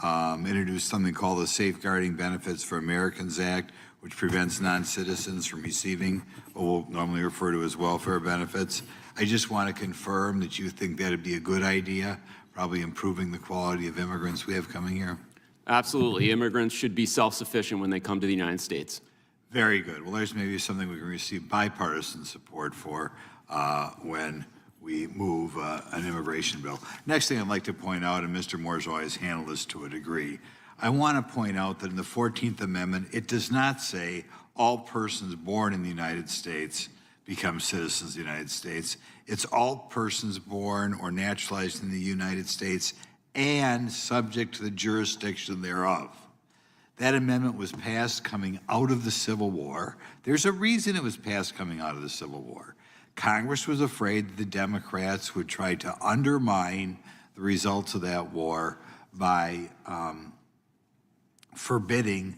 introduced something called the Safeguarding Benefits for Americans Act, which prevents non-citizens from receiving what we'll normally refer to as welfare benefits. I just want to confirm that you think that'd be a good idea, probably improving the quality of immigrants we have coming here. Absolutely. Immigrants should be self-sufficient when they come to the United States. Very good. Well, there's maybe something we can receive bipartisan support for when we move an immigration bill. Next thing I'd like to point out, and Mr. Moore's always handled this to a degree, I want to point out that in the 14th Amendment, it does not say all persons born in the United States become citizens of the United States. It's all persons born or naturalized in the United States and subject to the jurisdiction thereof. That amendment was passed coming out of the Civil War. There's a reason it was passed coming out of the Civil War. Congress was afraid that the Democrats would try to undermine the results of that war by forbidding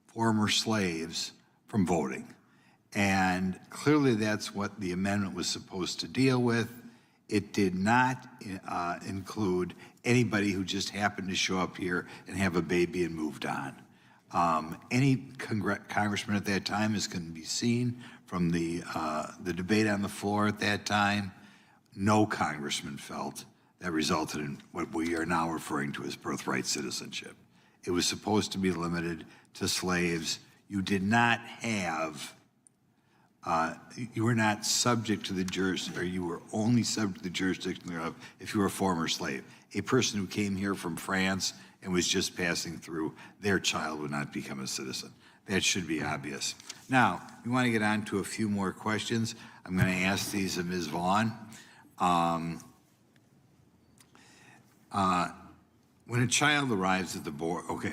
former slaves from voting. And clearly that's what the amendment was supposed to deal with. It did not include anybody who just happened to show up here and have a baby and moved on. Any congressman at that time, as can be seen from the debate on the floor at that time, no congressman felt that resulted in what we are now referring to as birthright citizenship. It was supposed to be limited to slaves. You did not have, you were not subject to the jurisdiction, or you were only subject to the jurisdiction thereof if you were a former slave. A person who came here from France and was just passing through, their child would not become a citizen. That should be obvious. Now, we want to get on to a few more questions. I'm going to ask these of Ms. Vaughn. When a child arrives at the border, okay,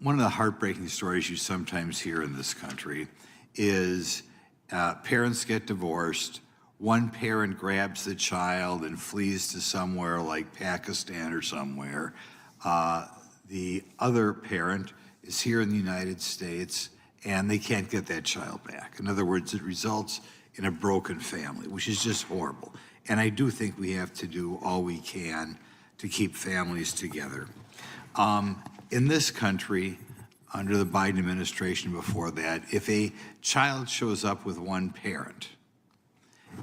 one of the heartbreaking stories you sometimes hear in this country is parents get divorced, one parent grabs the child and flees to somewhere like Pakistan or somewhere. The other parent is here in the United States and they can't get that child back. In other words, it results in a broken family, which is just horrible. And I do think we have to do all we can to keep families together. In this country, under the Biden administration before that, if a child shows up with one parent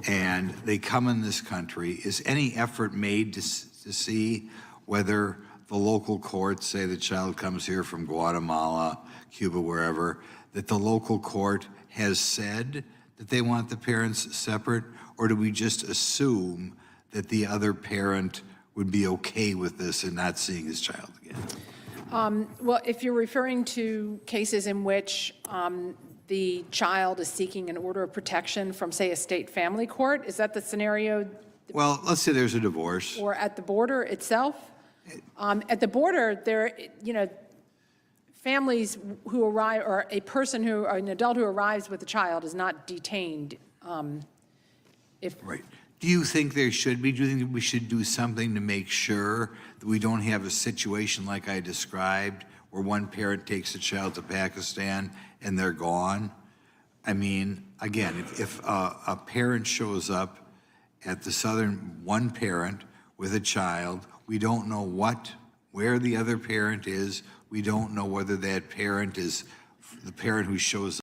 and they come in this country, is any effort made to see whether the local courts, say the child comes here from Guatemala, Cuba, wherever, that the local court has said that they want the parents separate, or do we just assume that the other parent would be okay with this and not seeing his child again? Well, if you're referring to cases in which the child is seeking an order of protection from, say, a state family court, is that the scenario? Well, let's say there's a divorce. Or at the border itself? At the border, there, families who arrive, or an adult who arrives with a child is not detained. Right. Do you think there should be? Do you think we should do something to make sure that we don't have a situation like I described, where one parent takes a child to Pakistan and they're gone? I mean, again, if a parent shows up at the southern, one parent with a child, we don't know where the other parent is. We don't know whether that parent is the parent who shows